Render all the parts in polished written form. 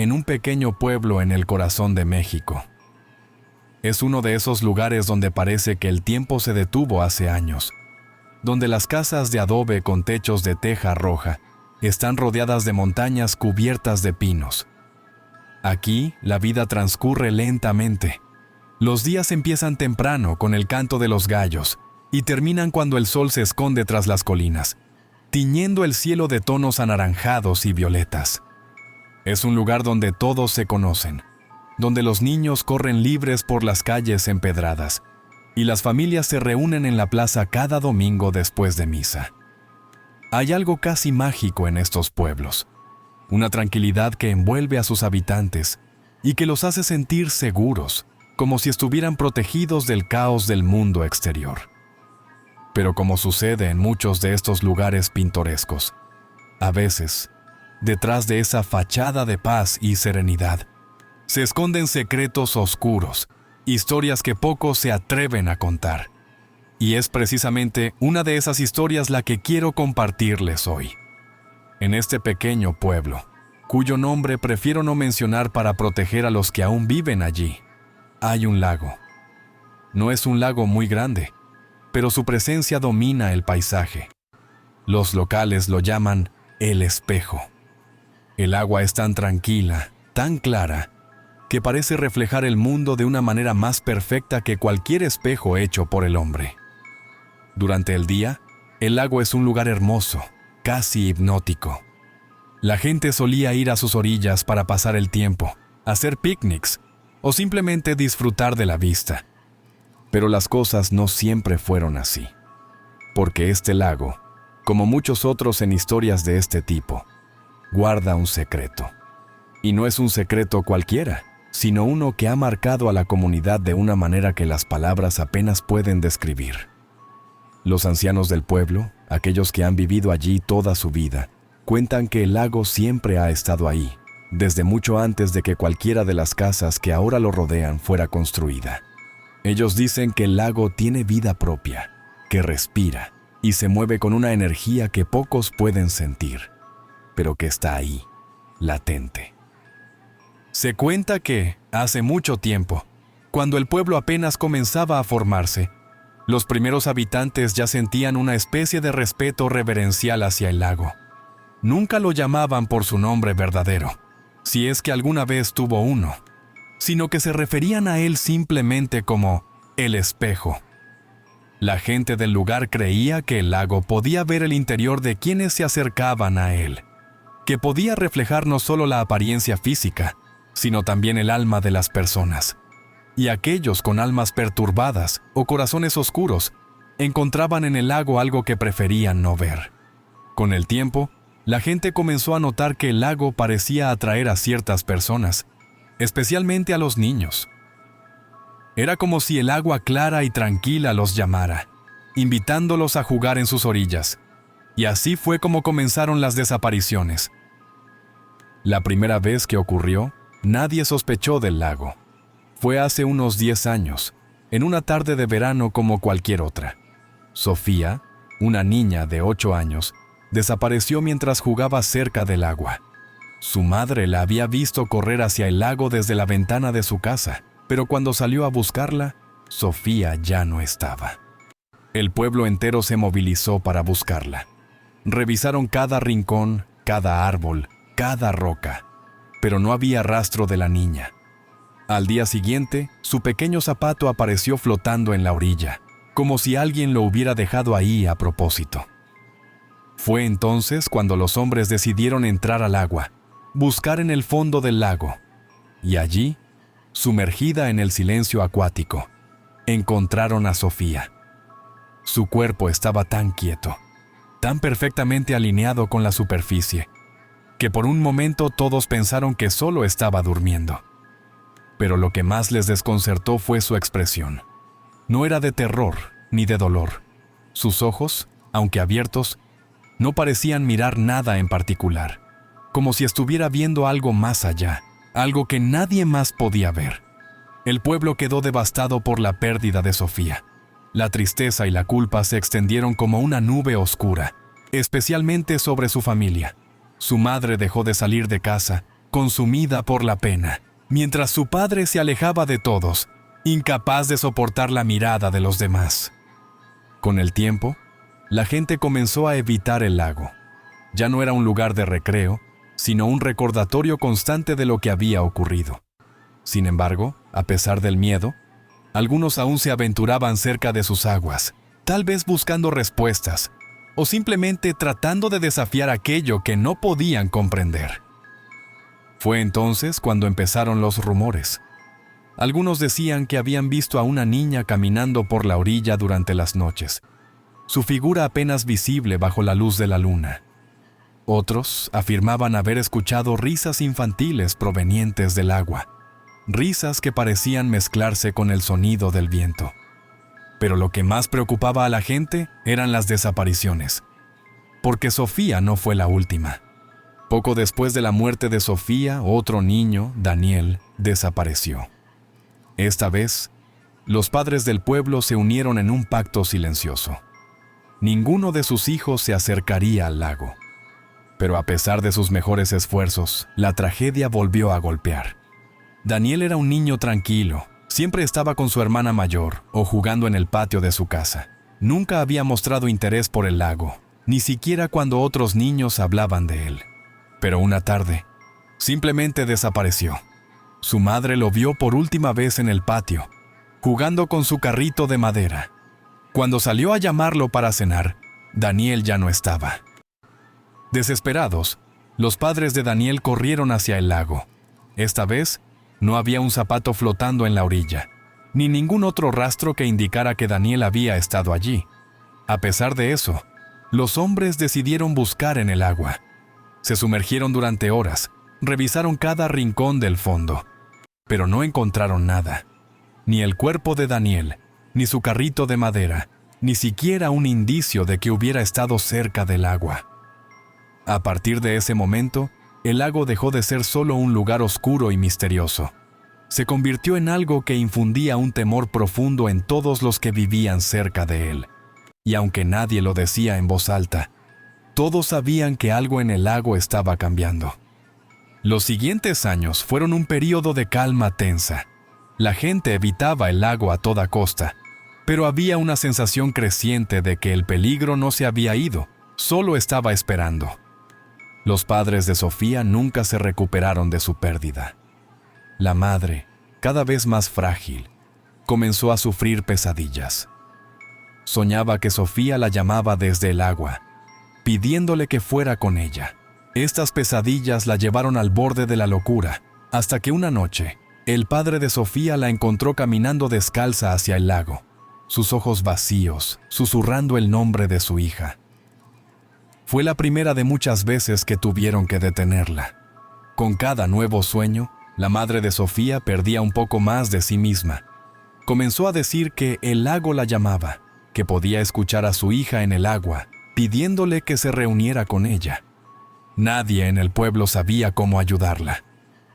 en un pequeño pueblo en el corazón de México. Es uno de esos lugares donde parece que el tiempo se detuvo hace años, donde las casas de adobe con techos de teja roja están rodeadas de montañas cubiertas de pinos. Aquí, la vida transcurre lentamente. Los días empiezan temprano con el canto de los gallos y terminan cuando el sol se esconde tras las colinas, tiñendo el cielo de tonos anaranjados y violetas. Es un lugar donde todos se conocen, donde los niños corren libres por las calles empedradas y las familias se reúnen en la plaza cada domingo después de misa. Hay algo casi mágico en estos pueblos, una tranquilidad que envuelve a sus habitantes y que los hace sentir seguros, como si estuvieran protegidos del caos del mundo exterior. Pero como sucede en muchos de estos lugares pintorescos, a veces, detrás de esa fachada de paz y serenidad, se esconden secretos oscuros, historias que pocos se atreven a contar. Y es precisamente una de esas historias la que quiero compartirles hoy. En este pequeño pueblo, cuyo nombre prefiero no mencionar para proteger a los que aún viven allí, hay un lago. No es un lago muy grande, pero su presencia domina el paisaje. Los locales lo llaman el espejo. El agua es tan tranquila, tan clara, que parece reflejar el mundo de una manera más perfecta que cualquier espejo hecho por el hombre. Durante el día, el lago es un lugar hermoso, casi hipnótico. La gente solía ir a sus orillas para pasar el tiempo, hacer picnics o simplemente disfrutar de la vista. Pero las cosas no siempre fueron así, porque este lago, como muchos otros en historias de este tipo, guarda un secreto. Y no es un secreto cualquiera, sino uno que ha marcado a la comunidad de una manera que las palabras apenas pueden describir. Los ancianos del pueblo, aquellos que han vivido allí toda su vida, cuentan que el lago siempre ha estado ahí, desde mucho antes de que cualquiera de las casas que ahora lo rodean fuera construida. Ellos dicen que el lago tiene vida propia, que respira y se mueve con una energía que pocos pueden sentir, pero que está ahí, latente. Se cuenta que, hace mucho tiempo, cuando el pueblo apenas comenzaba a formarse, los primeros habitantes ya sentían una especie de respeto reverencial hacia el lago. Nunca lo llamaban por su nombre verdadero, si es que alguna vez tuvo uno, sino que se referían a él simplemente como el espejo. La gente del lugar creía que el lago podía ver el interior de quienes se acercaban a él, que podía reflejar no solo la apariencia física, sino también el alma de las personas. Y aquellos con almas perturbadas o corazones oscuros encontraban en el lago algo que preferían no ver. Con el tiempo, la gente comenzó a notar que el lago parecía atraer a ciertas personas, especialmente a los niños. Era como si el agua clara y tranquila los llamara, invitándolos a jugar en sus orillas. Y así fue como comenzaron las desapariciones. La primera vez que ocurrió, nadie sospechó del lago. Fue hace unos 10 años, en una tarde de verano como cualquier otra. Sofía, una niña de 8 años, desapareció mientras jugaba cerca del agua. Su madre la había visto correr hacia el lago desde la ventana de su casa, pero cuando salió a buscarla, Sofía ya no estaba. El pueblo entero se movilizó para buscarla. Revisaron cada rincón, cada árbol, cada roca, pero no había rastro de la niña. Al día siguiente, su pequeño zapato apareció flotando en la orilla, como si alguien lo hubiera dejado ahí a propósito. Fue entonces cuando los hombres decidieron entrar al agua, buscar en el fondo del lago, y allí, sumergida en el silencio acuático, encontraron a Sofía. Su cuerpo estaba tan quieto, tan perfectamente alineado con la superficie, que por un momento todos pensaron que solo estaba durmiendo. Pero lo que más les desconcertó fue su expresión. No era de terror ni de dolor. Sus ojos, aunque abiertos, no parecían mirar nada en particular, como si estuviera viendo algo más allá, algo que nadie más podía ver. El pueblo quedó devastado por la pérdida de Sofía. La tristeza y la culpa se extendieron como una nube oscura, especialmente sobre su familia. Su madre dejó de salir de casa consumida por la pena, mientras su padre se alejaba de todos, incapaz de soportar la mirada de los demás. Con el tiempo, la gente comenzó a evitar el lago. Ya no era un lugar de recreo, sino un recordatorio constante de lo que había ocurrido. Sin embargo, a pesar del miedo, algunos aún se aventuraban cerca de sus aguas, tal vez buscando respuestas, o simplemente tratando de desafiar aquello que no podían comprender. Fue entonces cuando empezaron los rumores. Algunos decían que habían visto a una niña caminando por la orilla durante las noches, su figura apenas visible bajo la luz de la luna. Otros afirmaban haber escuchado risas infantiles provenientes del agua, risas que parecían mezclarse con el sonido del viento. Pero lo que más preocupaba a la gente eran las desapariciones, porque Sofía no fue la última. Poco después de la muerte de Sofía, otro niño, Daniel, desapareció. Esta vez, los padres del pueblo se unieron en un pacto silencioso. Ninguno de sus hijos se acercaría al lago. Pero a pesar de sus mejores esfuerzos, la tragedia volvió a golpear. Daniel era un niño tranquilo, siempre estaba con su hermana mayor o jugando en el patio de su casa. Nunca había mostrado interés por el lago, ni siquiera cuando otros niños hablaban de él. Pero una tarde, simplemente desapareció. Su madre lo vio por última vez en el patio, jugando con su carrito de madera. Cuando salió a llamarlo para cenar, Daniel ya no estaba. Desesperados, los padres de Daniel corrieron hacia el lago. Esta vez, no había un zapato flotando en la orilla, ni ningún otro rastro que indicara que Daniel había estado allí. A pesar de eso, los hombres decidieron buscar en el agua. Se sumergieron durante horas, revisaron cada rincón del fondo, pero no encontraron nada. Ni el cuerpo de Daniel, ni su carrito de madera, ni siquiera un indicio de que hubiera estado cerca del agua. A partir de ese momento, el lago dejó de ser solo un lugar oscuro y misterioso. Se convirtió en algo que infundía un temor profundo en todos los que vivían cerca de él. Y aunque nadie lo decía en voz alta, todos sabían que algo en el lago estaba cambiando. Los siguientes años fueron un período de calma tensa. La gente evitaba el lago a toda costa, pero había una sensación creciente de que el peligro no se había ido, solo estaba esperando. Los padres de Sofía nunca se recuperaron de su pérdida. La madre, cada vez más frágil, comenzó a sufrir pesadillas. Soñaba que Sofía la llamaba desde el agua, pidiéndole que fuera con ella. Estas pesadillas la llevaron al borde de la locura, hasta que una noche, el padre de Sofía la encontró caminando descalza hacia el lago, sus ojos vacíos, susurrando el nombre de su hija. Fue la primera de muchas veces que tuvieron que detenerla. Con cada nuevo sueño, la madre de Sofía perdía un poco más de sí misma. Comenzó a decir que el lago la llamaba, que podía escuchar a su hija en el agua, pidiéndole que se reuniera con ella. Nadie en el pueblo sabía cómo ayudarla.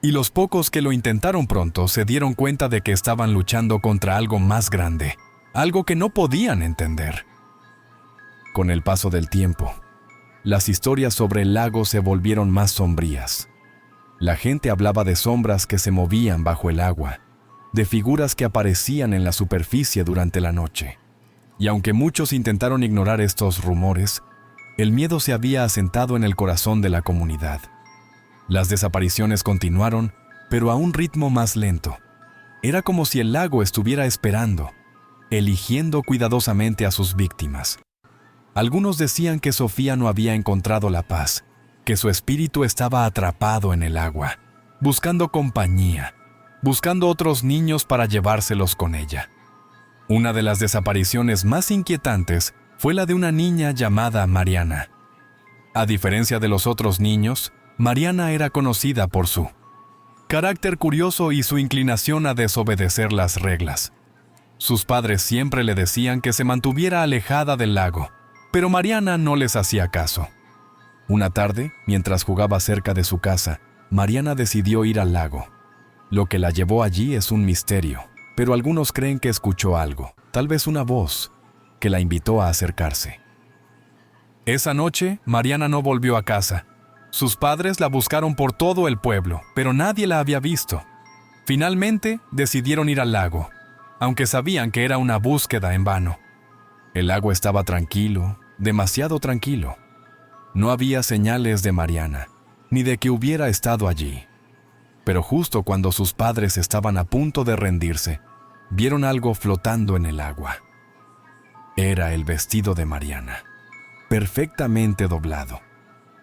Y los pocos que lo intentaron pronto se dieron cuenta de que estaban luchando contra algo más grande, algo que no podían entender. Con el paso del tiempo, las historias sobre el lago se volvieron más sombrías. La gente hablaba de sombras que se movían bajo el agua, de figuras que aparecían en la superficie durante la noche. Y aunque muchos intentaron ignorar estos rumores, el miedo se había asentado en el corazón de la comunidad. Las desapariciones continuaron, pero a un ritmo más lento. Era como si el lago estuviera esperando, eligiendo cuidadosamente a sus víctimas. Algunos decían que Sofía no había encontrado la paz, que su espíritu estaba atrapado en el agua, buscando compañía, buscando otros niños para llevárselos con ella. Una de las desapariciones más inquietantes fue la de una niña llamada Mariana. A diferencia de los otros niños, Mariana era conocida por su carácter curioso y su inclinación a desobedecer las reglas. Sus padres siempre le decían que se mantuviera alejada del lago, pero Mariana no les hacía caso. Una tarde, mientras jugaba cerca de su casa, Mariana decidió ir al lago. Lo que la llevó allí es un misterio, pero algunos creen que escuchó algo, tal vez una voz, que la invitó a acercarse. Esa noche, Mariana no volvió a casa. Sus padres la buscaron por todo el pueblo, pero nadie la había visto. Finalmente, decidieron ir al lago, aunque sabían que era una búsqueda en vano. El lago estaba tranquilo, demasiado tranquilo. No había señales de Mariana, ni de que hubiera estado allí. Pero justo cuando sus padres estaban a punto de rendirse, vieron algo flotando en el agua. Era el vestido de Mariana, perfectamente doblado,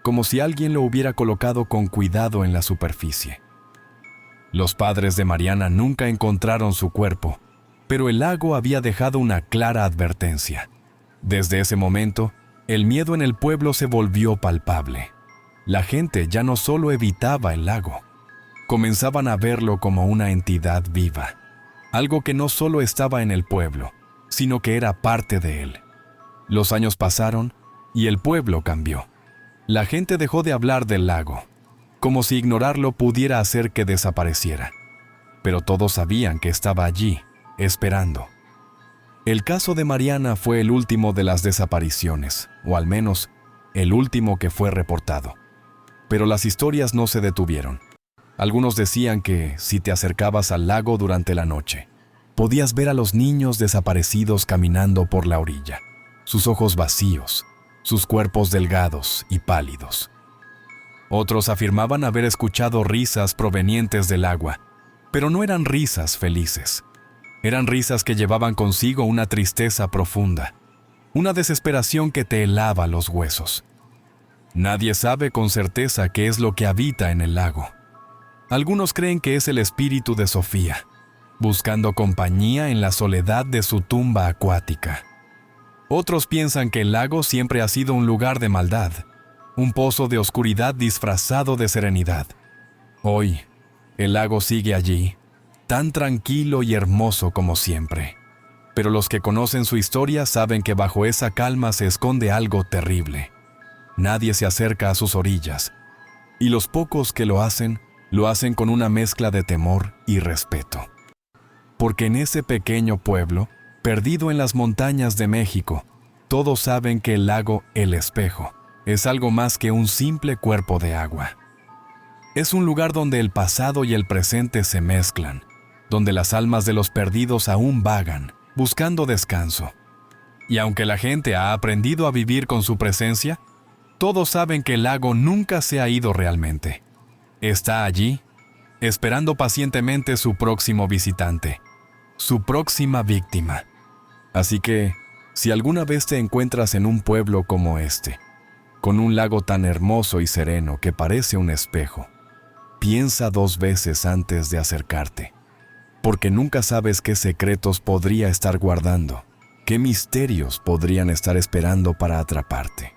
como si alguien lo hubiera colocado con cuidado en la superficie. Los padres de Mariana nunca encontraron su cuerpo, pero el lago había dejado una clara advertencia. Desde ese momento, el miedo en el pueblo se volvió palpable. La gente ya no solo evitaba el lago, comenzaban a verlo como una entidad viva, algo que no solo estaba en el pueblo, sino que era parte de él. Los años pasaron y el pueblo cambió. La gente dejó de hablar del lago, como si ignorarlo pudiera hacer que desapareciera. Pero todos sabían que estaba allí, esperando. El caso de Mariana fue el último de las desapariciones, o al menos, el último que fue reportado. Pero las historias no se detuvieron. Algunos decían que, si te acercabas al lago durante la noche, podías ver a los niños desaparecidos caminando por la orilla, sus ojos vacíos, sus cuerpos delgados y pálidos. Otros afirmaban haber escuchado risas provenientes del agua, pero no eran risas felices. Eran risas que llevaban consigo una tristeza profunda, una desesperación que te helaba los huesos. Nadie sabe con certeza qué es lo que habita en el lago. Algunos creen que es el espíritu de Sofía, buscando compañía en la soledad de su tumba acuática. Otros piensan que el lago siempre ha sido un lugar de maldad, un pozo de oscuridad disfrazado de serenidad. Hoy, el lago sigue allí, tan tranquilo y hermoso como siempre. Pero los que conocen su historia saben que bajo esa calma se esconde algo terrible. Nadie se acerca a sus orillas, y los pocos que lo hacen con una mezcla de temor y respeto. Porque en ese pequeño pueblo, perdido en las montañas de México, todos saben que el lago El Espejo es algo más que un simple cuerpo de agua. Es un lugar donde el pasado y el presente se mezclan, donde las almas de los perdidos aún vagan, buscando descanso. Y aunque la gente ha aprendido a vivir con su presencia, todos saben que el lago nunca se ha ido realmente. Está allí, esperando pacientemente su próximo visitante, su próxima víctima. Así que, si alguna vez te encuentras en un pueblo como este, con un lago tan hermoso y sereno que parece un espejo, piensa 2 veces antes de acercarte, porque nunca sabes qué secretos podría estar guardando, qué misterios podrían estar esperando para atraparte.